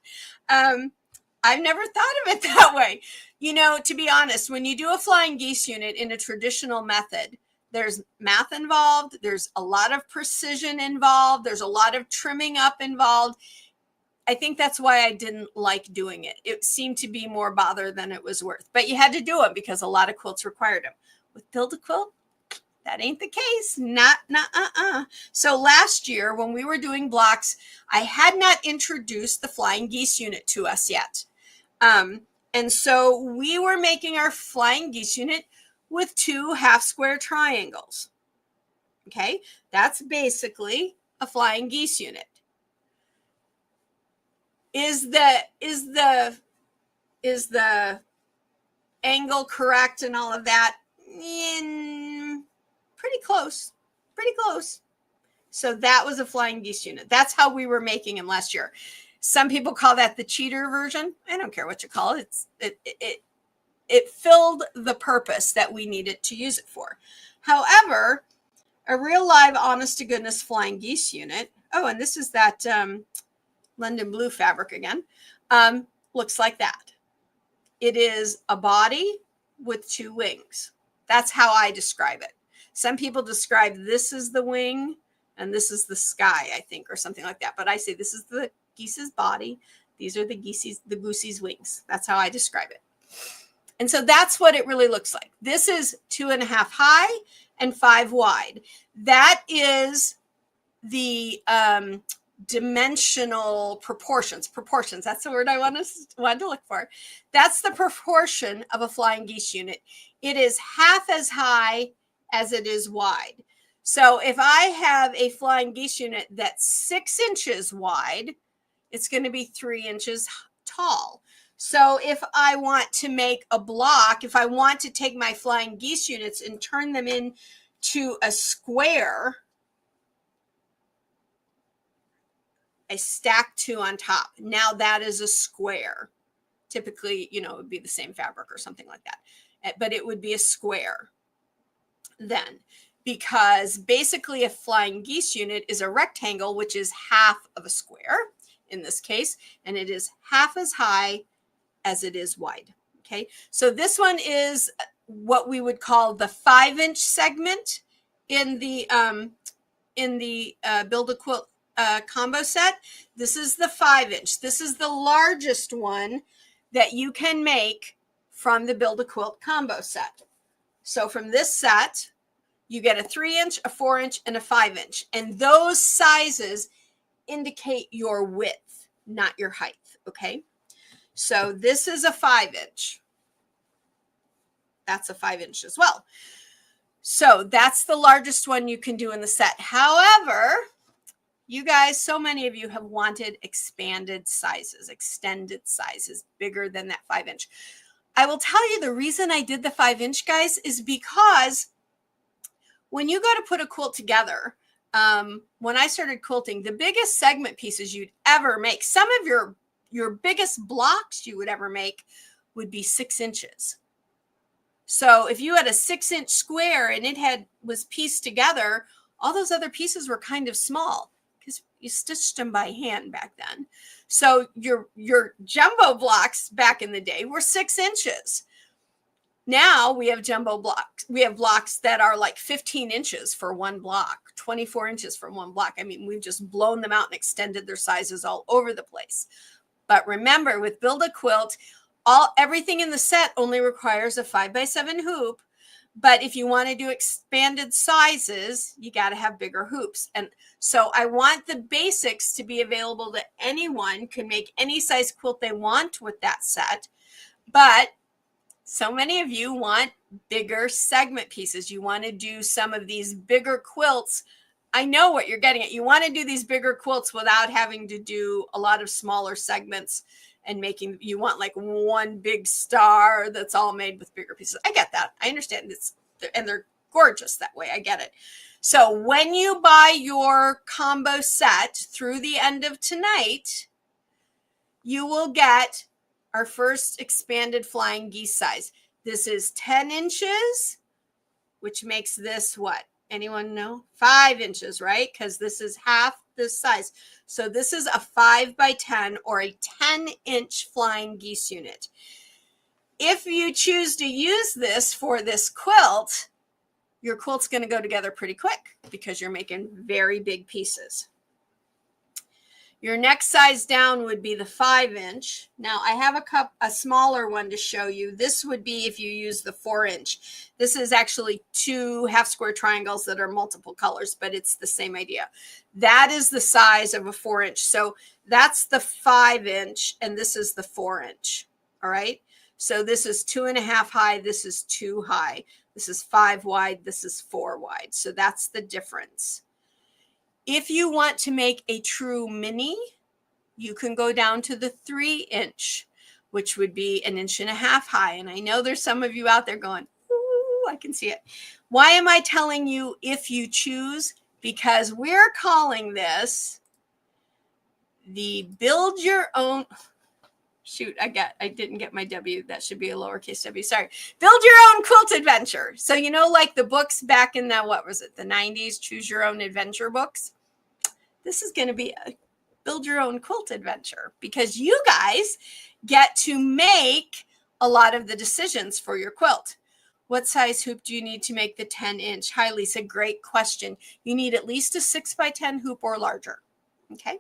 I've never thought of it that way. You know, to be honest, when you do a flying geese unit in a traditional method, there's math involved. There's a lot of precision involved. There's a lot of trimming up involved. I think that's why I didn't like doing it. It seemed to be more bother than it was worth, but you had to do it because a lot of quilts required them. With Build-A-Quilt, that ain't the case. So last year when we were doing blocks, I had not introduced the flying geese unit to us yet. And so we were making our flying geese unit with 2 half square triangles. Okay, that's basically a flying geese unit. Is the angle correct and all of that? Pretty close. Pretty close. So that was a flying geese unit. That's how we were making them last year. Some people call that the cheater version. I don't care what you call it. It filled the purpose that we needed to use it for. However, a real live, honest to goodness flying geese unit. Oh, and this is that London blue fabric again. Looks like that. It is a body with two wings. That's how I describe it. Some people describe this as the wing and this is the sky, I think, or something like that. But I say this is the geese's body. These are the goosey's wings. That's how I describe it. And so that's what it really looks like. This is 2.5 high and 5 wide. That is the dimensional proportions. That's the word I wanted to look for. That's the proportion of a flying geese unit. It is half as high as it is wide. So if I have a flying geese unit that's 6 inches wide, it's going to be 3 inches tall. So if I want to make a block, if I want to take my flying geese units and turn them into a square, I stack 2 on top. Now that is a square. Typically, it would be the same fabric or something like that, but it would be a square then, because basically a flying geese unit is a rectangle, which is half of a square in this case, and it is half as high as it is wide. Okay, so this one is what we would call the 5-inch segment in the Build a Quilt combo set. This is the 5-inch. This is the largest one that you can make from the Build a Quilt combo set. So from this set, you get a 3-inch, a 4-inch, and a 5-inch. And those sizes indicate your width, not your height. Okay. So this is a 5-inch. That's a 5-inch as well. So that's the largest one you can do in the set. However, you guys, so many of you have wanted expanded sizes, extended sizes, bigger than that 5-inch. I will tell you the reason I did the 5-inch, guys, is because when you go to put a quilt together, when I started quilting, the biggest segment pieces you'd ever make, some of your biggest blocks you would ever make would be 6 inches. So if you had a 6-inch square and it was pieced together, all those other pieces were kind of small because you stitched them by hand back then. So your jumbo blocks back in the day were 6 inches. Now we have jumbo blocks. We have blocks that are like 15 inches for one block, 24 inches for one block. I mean, we've just blown them out and extended their sizes all over the place. But remember, with Build a Quilt, everything in the set only requires a 5x7 hoop. But if you want to do expanded sizes, you got to have bigger hoops. And so I want the basics to be available to anyone, can make any size quilt they want with that set. But so many of you want bigger segment pieces. You want to do some of these bigger quilts. I know what you're getting at. You want to do these bigger quilts without having to do a lot of smaller segments and you want like one big star that's all made with bigger pieces. I get that. I understand this. And they're gorgeous that way. I get it. So when you buy your combo set through the end of tonight, you will get our first expanded flying geese size. This is 10 inches, which makes this what? Anyone know? 5 inches, right? Because this is half this size. So this is a 5x10 or a 10-inch flying geese unit. If you choose to use this for this quilt, your quilt's going to go together pretty quick because you're making very big pieces. Your next size down would be the 5-inch. Now I have a smaller one to show you. This would be if you use the 4-inch. This is actually 2 half square triangles that are multiple colors, but it's the same idea. That is the size of a 4-inch. So that's the 5-inch and this is the 4-inch. All right. So this is 2.5 high. This is 2 high. This is 5 wide. This is 4 wide. So that's the difference. If you want to make a true mini, you can go down to the 3-inch, which would be 1.5 inches high. And I know there's some of you out there going, ooh, I can see it. Why am I telling you if you choose? Because we're calling this the Build Your Own. Shoot, I didn't get my W. That should be a lowercase w. Sorry. Build Your Own Quilt Adventure. So, you know, like the books back in the, what was it, the 90s, Choose Your Own Adventure books. This is going to be a Build Your Own Quilt Adventure because you guys get to make a lot of the decisions for your quilt. What size hoop do you need to make the 10-inch? Hi, Lisa. Great question. You need at least a 6x10 hoop or larger. Okay.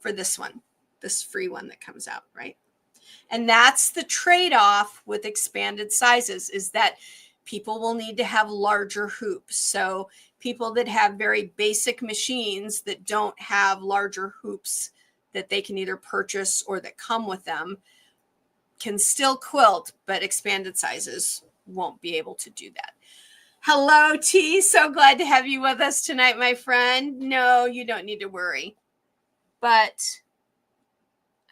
For this one. This free one that comes out, right? And that's the trade-off with expanded sizes is that people will need to have larger hoops. So people that have very basic machines that don't have larger hoops that they can either purchase or that come with them can still quilt, but expanded sizes won't be able to do that. Hello, T. So glad to have you with us tonight, my friend. No, you don't need to worry. But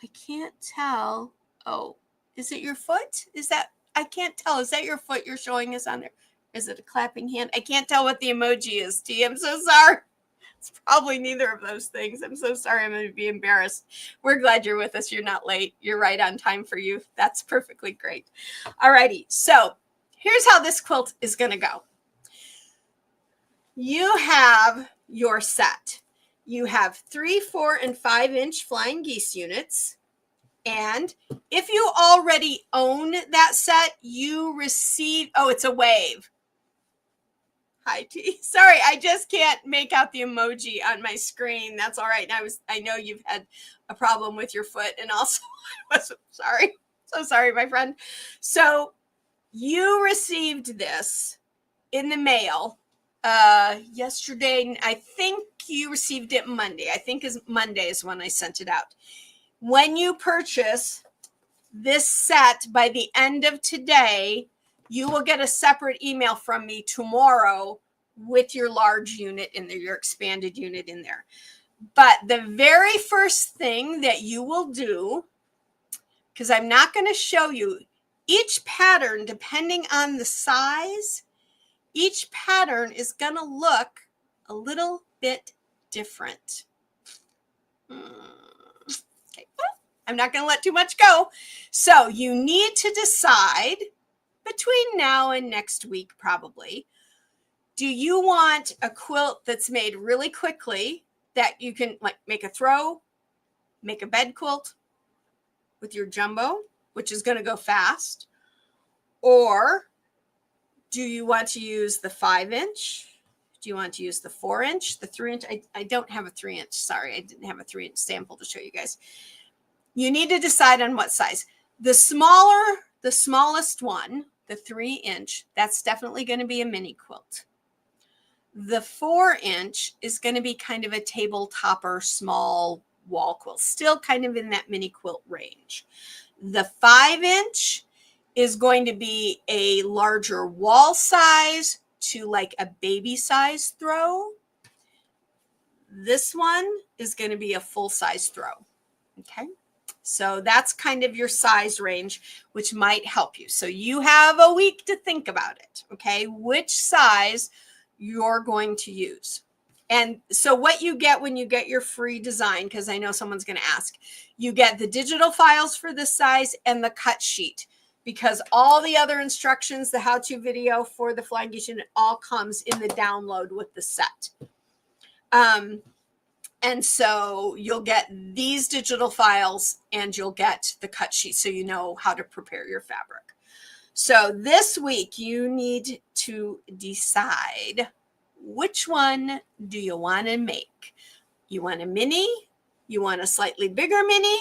I can't tell. Oh, is it your foot? Is that, I can't tell. Is that your foot you're showing us on there? Is it a clapping hand? I can't tell what the emoji is, T. I'm so sorry. It's probably neither of those things. I'm so sorry. I'm going to be embarrassed. We're glad you're with us. You're not late. You're right on time for you. That's perfectly great. All righty. So here's how this quilt is going to go. You have your set. You have 3, 4, and 5-inch flying geese units. And if you already own that set, you receive, oh, it's a wave. Hi, T. Sorry, I just can't make out the emoji on my screen. That's all right. I know you've had a problem with your foot, and also I was sorry. So sorry, my friend. So you received this in the mail yesterday. I think you received it Monday. I think Monday is when I sent it out. When you purchase this set by the end of today, you will get a separate email from me tomorrow with your large unit in there, your expanded unit in there. But the very first thing that you will do, because I'm not going to show you each pattern, depending on the size, each pattern is going to look a little bit different. Okay. I'm not going to let too much go. So you need to decide between now and next week, probably, do you want a quilt that's made really quickly that you can like make a throw, make a bed quilt with your jumbo, which is going to go fast? Or do you want to use the 5-inch? Do you want to use the 4-inch, the 3-inch? I don't have a 3-inch. Sorry, I didn't have a 3-inch sample to show you guys. You need to decide on what size. The smallest one, the 3-inch, that's definitely going to be a mini quilt. The 4-inch is going to be kind of a table topper, small wall quilt, still kind of in that mini quilt range. The 5-inch is going to be a larger wall size to like a baby size throw. This one is going to be a full size throw. Okay. So that's kind of your size range, which might help you. So you have a week to think about it. Okay. Which size you're going to use. And so what you get when you get your free design, because I know someone's going to ask, you get the digital files for this size and the cut sheet, because all the other instructions, the how-to video for the flying geese unit, all comes in the download with the set. And so you'll get these digital files and you'll get the cut sheet so you know how to prepare your fabric. So this week you need to decide which one do you want to make. You want a mini? You want a slightly bigger mini?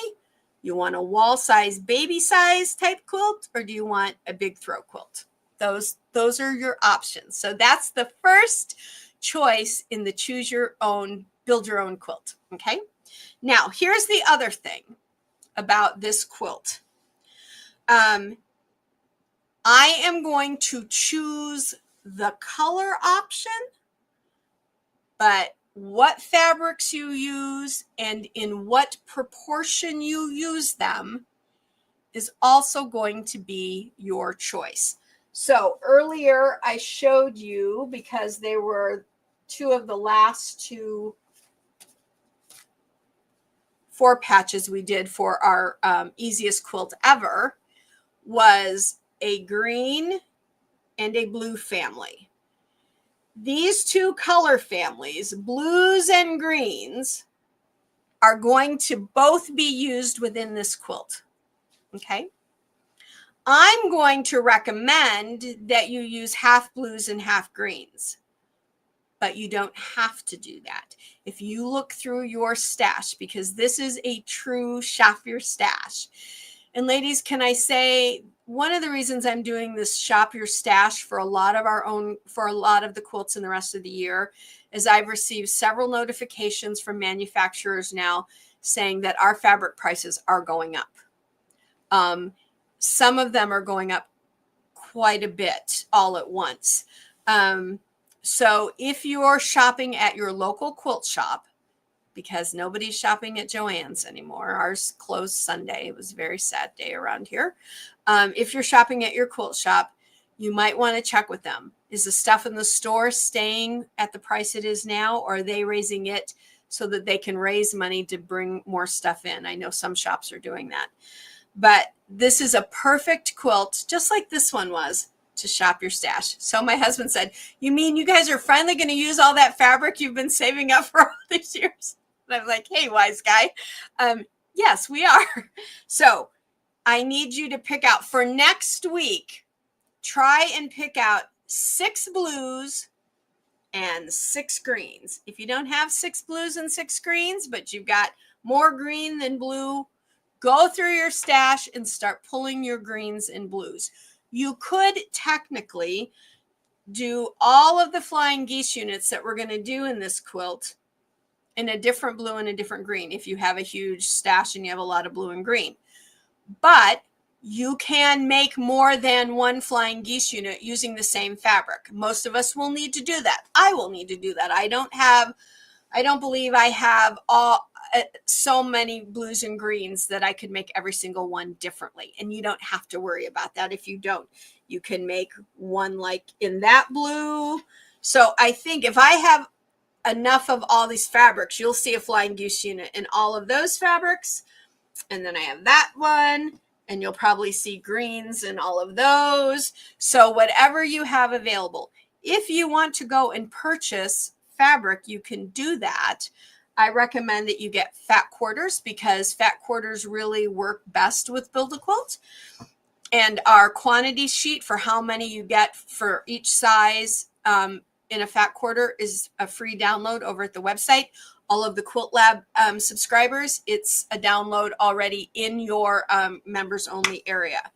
You want a wall size, baby size type quilt, or do you want a big throw quilt? Those are your options. So that's the first choice in the choose your own, build your own quilt. Okay. Now here's the other thing about this quilt. I am going to choose the color option, but what fabrics you use and in what proportion you use them is also going to be your choice. So earlier I showed you, because they were two of the last two 4 patches we did for our easiest quilt ever, was a green and a blue family. These two color families, blues and greens, are going to both be used within this quilt. Okay. I'm going to recommend that you use half blues and half greens, but you don't have to do that. If you look through your stash, because this is a true shop your stash. And ladies, can I say, one of the reasons I'm doing this shop your stash for a lot of the quilts in the rest of the year is I've received several notifications from manufacturers now saying that our fabric prices are going up. Some of them are going up quite a bit all at once. So if you're shopping at your local quilt shop, because nobody's shopping at Joann's anymore, ours closed Sunday. It was a very sad day around here. If you're shopping at your quilt shop, you might want to check with them. Is the stuff in the store staying at the price it is now, or are they raising it so that they can raise money to bring more stuff in? I know some shops are doing that. But this is a perfect quilt, just like this one was, to shop your stash. So my husband said, "You mean you guys are finally going to use all that fabric you've been saving up for all these years?" And I'm like, "Hey, wise guy. Yes, we are." So I need you to pick out for next week, try and pick out 6 blues and 6 greens. If you don't have 6 blues and 6 greens, but you've got more green than blue, go through your stash and start pulling your greens and blues. You could technically do all of the flying geese units that we're going to do in this quilt in a different blue and a different green if you have a huge stash and you have a lot of blue and green. But you can make more than one flying geese unit using the same fabric. Most of us will need to do that. I will need to do that. I don't believe I have so many blues and greens that I could make every single one differently. And you don't have to worry about that if you don't. You can make one like in that blue. So I think if I have enough of all these fabrics, you'll see a flying goose unit in all of those fabrics. And then I have that one, and you'll probably see greens in all of those. So whatever you have available. If you want to go and purchase fabric, you can do that. I recommend that you get fat quarters, because fat quarters really work best with Build-A-Quilt. And our quantity sheet for how many you get for each size in a fat quarter is a free download over at the website. All of the Quilt Lab subscribers, it's a download already in your members only area.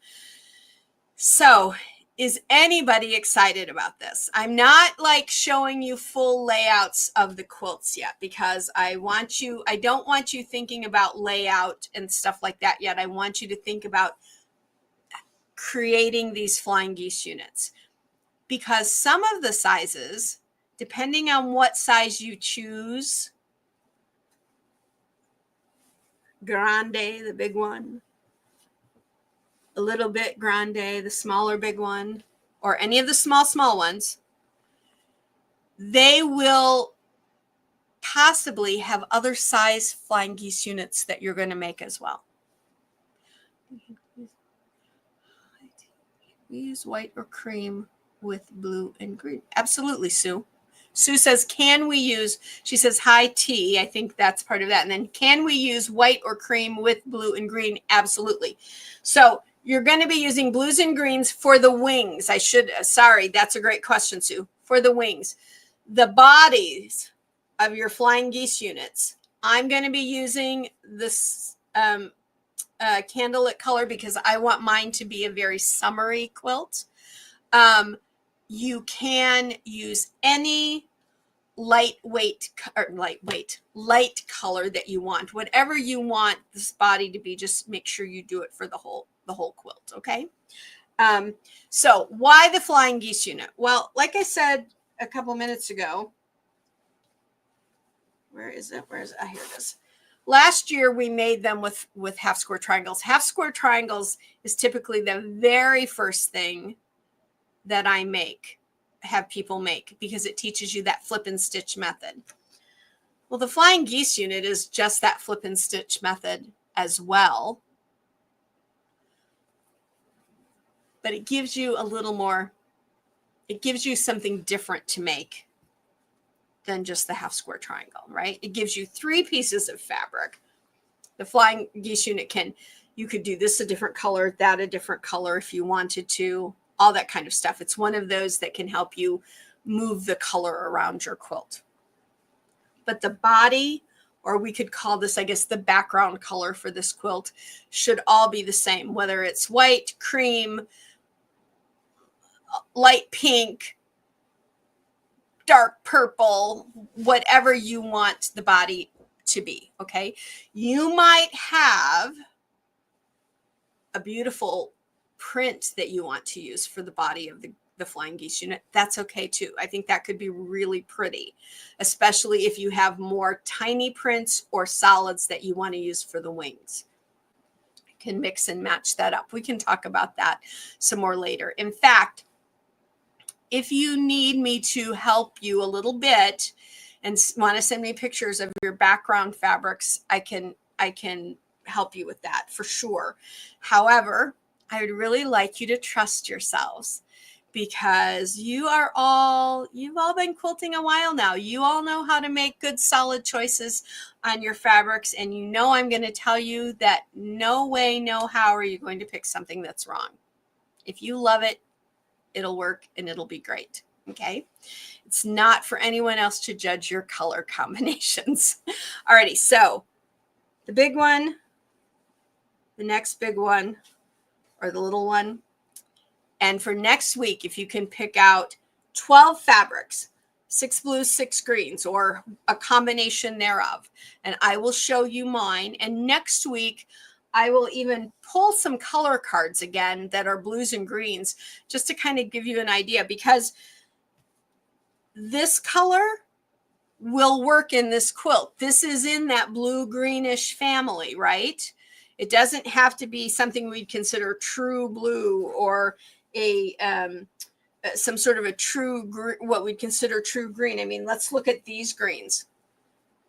So is anybody excited about this? I'm not like showing you full layouts of the quilts yet, because I don't want you thinking about layout and stuff like that yet. I want you to think about creating these flying geese units, because some of the sizes, depending on what size you choose, grande, the big one, a little bit grande, the smaller big one, or any of the small ones, they will possibly have other size flying geese units that you're going to make as well. We use white or cream with blue and green. Absolutely, Sue. Sue says, can we use, she says, hi T. I think that's part of that. And then, can we use white or cream with blue and green? Absolutely. So you're going to be using blues and greens for the wings. Sorry, that's a great question, Sue. For the wings. The bodies of your flying geese units, I'm going to be using this candlelit color, because I want mine to be a very summery quilt. You can use any light color that you want. Whatever you want this body to be, just make sure you do it for the whole the whole quilt. Okay. So why the flying geese unit? Well, like I said a couple minutes ago, where is it? Here it is. Last year we made them with half square triangles. Half square triangles is typically the very first thing that I have people make, because it teaches you that flip and stitch method. Well, the flying geese unit is just that flip and stitch method as well, but it gives you a little more, it gives you something different to make than just the half square triangle, right? It gives you 3 pieces of fabric. The flying geese unit you could do this a different color, that a different color if you wanted to, all that kind of stuff. It's one of those that can help you move the color around your quilt. But the body, or we could call this, I guess, the background color for this quilt, should all be the same, whether it's white, cream, light pink, dark purple, whatever you want the body to be. Okay. You might have a beautiful print that you want to use for the body of the flying geese unit. That's okay too. I think that could be really pretty, especially if you have more tiny prints or solids that you want to use for the wings. You can mix and match that up. We can talk about that some more later. In fact, if you need me to help you a little bit and want to send me pictures of your background fabrics, I can help you with that for sure. However, I would really like you to trust yourselves, because you've all been quilting a while now. You all know how to make good solid choices on your fabrics, and you know I'm going to tell you that no way, no how are you going to pick something that's wrong. If you love it, it'll work and it'll be great. Okay. It's not for anyone else to judge your color combinations. Alrighty. So the big one, the next big one, or the little one. And for next week, if you can pick out 12 fabrics, 6 blues, 6 greens, or a combination thereof, and I will show you mine. And next week, I will even pull some color cards again that are blues and greens, just to kind of give you an idea, because this color will work in this quilt. This is in that blue greenish family, right? It doesn't have to be something we'd consider true blue, or some sort of a what we'd consider true green. I mean, let's look at these greens.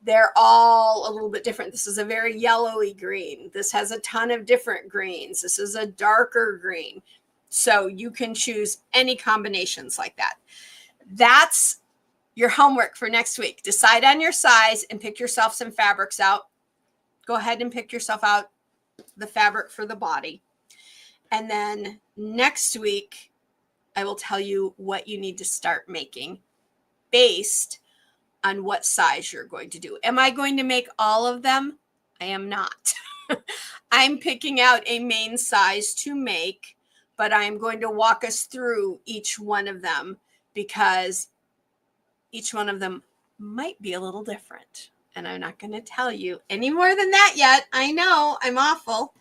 They're all a little bit different. This is a very yellowy green. This has a ton of different greens. This is a darker green. So you can choose any combinations like that. That's your homework for next week. Decide on your size and pick yourself some fabrics out. Go ahead and pick yourself out the fabric for the body. And then next week, I will tell you what you need to start making based on what size you're going to do. Am I going to make all of them? I am not. I'm picking out a main size to make, but I'm going to walk us through each one of them, because each one of them might be a little different. And I'm not going to tell you any more than that yet. I know, I'm awful.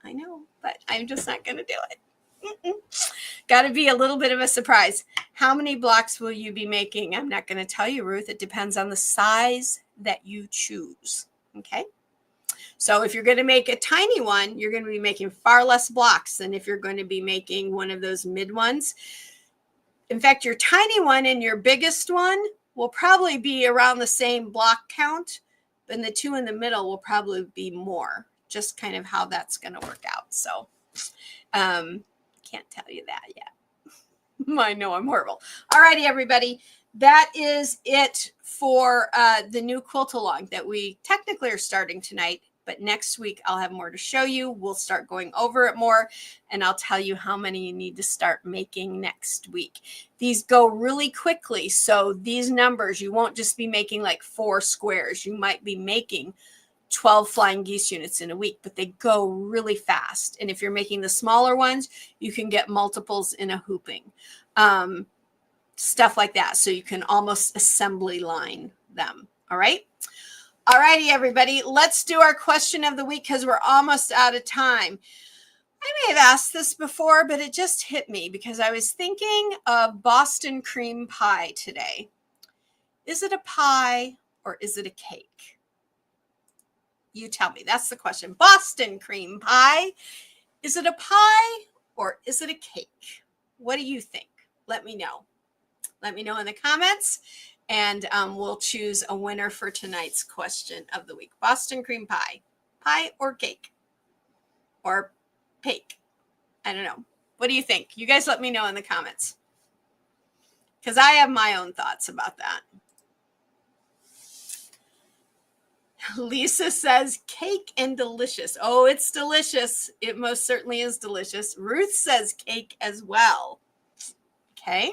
I know, but I'm just not going to do it. Got to be a little bit of a surprise. How many blocks will you be making? I'm not going to tell you, Ruth. It depends on the size that you choose. Okay. So if you're going to make a tiny one, you're going to be making far less blocks than if you're going to be making one of those mid ones. In fact, your tiny one and your biggest one will probably be around the same block count, and the 2 in the middle will probably be more. Just kind of how that's going to work out. So, can't tell you that yet. I know I'm horrible. All righty, everybody. That is it for the new quilt along that we technically are starting tonight. But next week, I'll have more to show you. We'll start going over it more, and I'll tell you how many you need to start making next week. These go really quickly. So these numbers, you won't just be making like 4 squares. You might be making 12 flying geese units in a week, but they go really fast. And if you're making the smaller ones, you can get multiples in a hooping, stuff like that. So you can almost assembly line them. All right. All righty, everybody. Let's do our question of the week, because we're almost out of time. I may have asked this before, but it just hit me because I was thinking of Boston cream pie today. Is it a pie or is it a cake? You tell me. That's the question. Boston cream pie. Is it a pie or is it a cake? What do you think? Let me know. Let me know in the comments, and we'll choose a winner for tonight's question of the week. Boston cream pie. Pie or cake? Or cake? I don't know. What do you think? You guys let me know in the comments, because I have my own thoughts about that. Lisa says cake and delicious. Oh, it's delicious. It most certainly is delicious. Ruth says cake as well. Okay.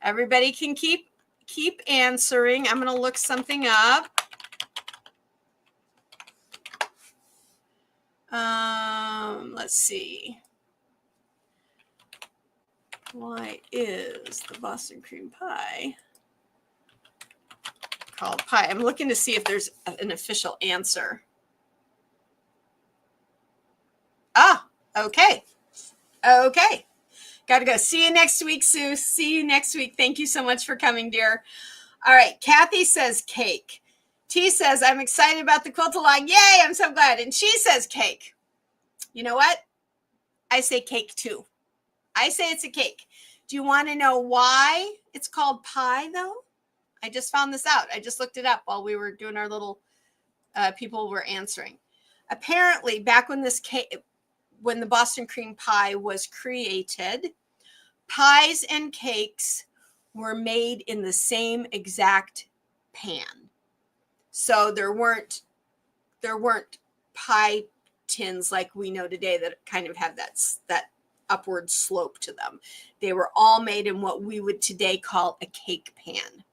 Everybody can keep answering. I'm going to look something up. Let's see. Why is the Boston cream pie called pie? I'm looking to see if there's an official answer. Ah, okay. Okay. Got to go. See you next week, Sue. See you next week. Thank you so much for coming, dear. All right. Kathy says cake. T says, I'm excited about the quilt along. Yay, I'm so glad. And she says cake. You know what? I say cake too. I say it's a cake. Do you want to know why it's called pie, though? I just found this out. I just looked it up while we were doing our little, people were answering. Apparently, back when when the Boston cream pie was created, pies and cakes were made in the same exact pan. So there weren't pie tins like we know today that kind of have that upward slope to them. They were all made in what we would today call a cake pan.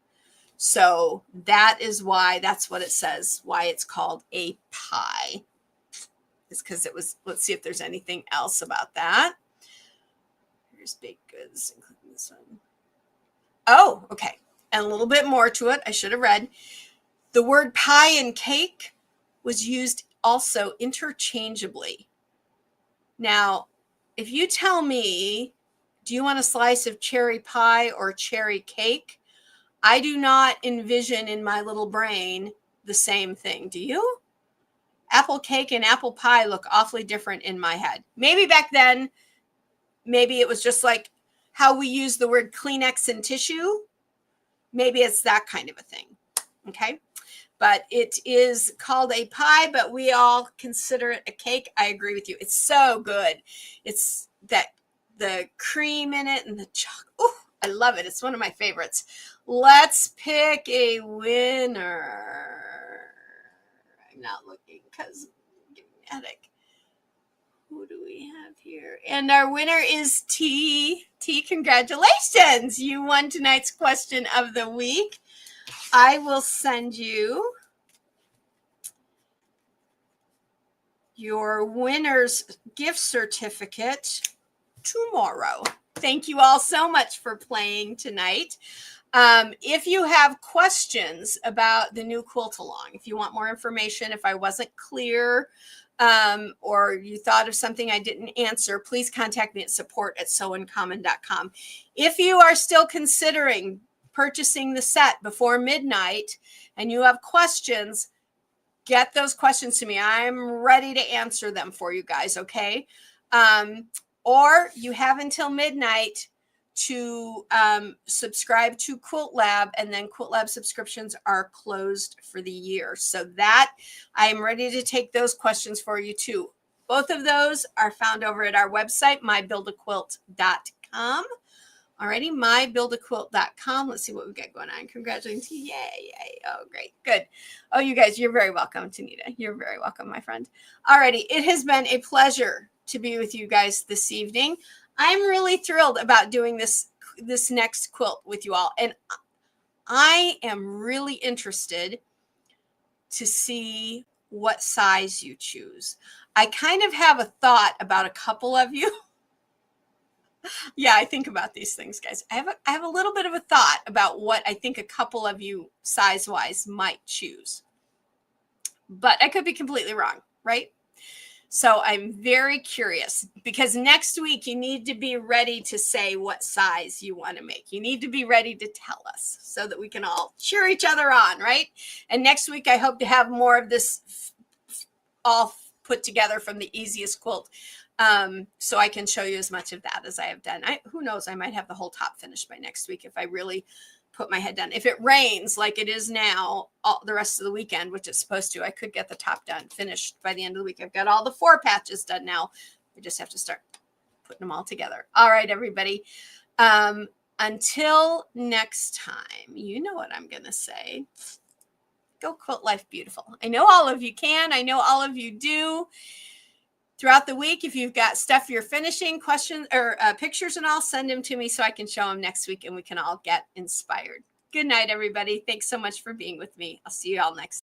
So that is why, that's what it says, why it's called a pie. It's because it was, let's see if there's anything else about that. Here's baked goods, including this one. Oh, okay. And a little bit more to it. I should have read. The word pie and cake was used also interchangeably. Now, if you tell me, do you want a slice of cherry pie or cherry cake? I do not envision in my little brain the same thing. Do you? Apple cake and apple pie look awfully different in my head. Maybe back then, maybe it was just like how we use the word Kleenex and tissue. Maybe it's that kind of a thing. Okay. But it is called a pie, but we all consider it a cake. I agree with you. It's so good. It's that the cream in it and the chocolate. Oh, I love it. It's one of my favorites. Let's pick a winner. I'm not looking because I'm giving me a headache. Who do we have here? And our winner is T. T, congratulations. You won tonight's question of the week. I will send you your winner's gift certificate tomorrow. Thank you all so much for playing tonight. If you have questions about the new quilt along, if you want more information, if I wasn't clear, or you thought of something I didn't answer, please contact me at support@sewuncommon.com. If you are still considering purchasing the set before midnight and you have questions, get those questions to me. I'm ready to answer them for you guys, okay? Or you have until midnight to subscribe to Quilt Lab, and then Quilt Lab subscriptions are closed for the year. So that I am ready to take those questions for you too. Both of those are found over at our website, mybuildaquilt.com. Alrighty, mybuildaquilt.com. Let's see what we've got going on. Congratulations. Yay, yay. Oh, great. Good. Oh, you guys, you're very welcome, Tanita. You're very welcome, my friend. Alrighty, it has been a pleasure to be with you guys this evening. I'm really thrilled about doing this next quilt with you all. And I am really interested to see what size you choose. I kind of have a thought about a couple of you. Yeah, I think about these things, guys. I have a little bit of a thought about what I think a couple of you size-wise might choose. But I could be completely wrong, right? So I'm very curious, because next week you need to be ready to say what size you want to make. You need to be ready to tell us so that we can all cheer each other on, right? And next week I hope to have more of this all put together from the easiest quilt, so I can show you as much of that as I have done. Who knows, I might have the whole top finished by next week if I really put my head down. If it rains like it is now the rest of the weekend, which it's supposed to, I could get the top done, finished by the end of the week. I've got all the 4 patches done now. We just have to start putting them all together. All right, everybody. Until next time, you know what I'm going to say. Go quilt life beautiful. I know all of you can. I know all of you do. Throughout the week, if you've got stuff you're finishing, questions or pictures and all, send them to me so I can show them next week and we can all get inspired. Good night, everybody. Thanks so much for being with me. I'll see you all next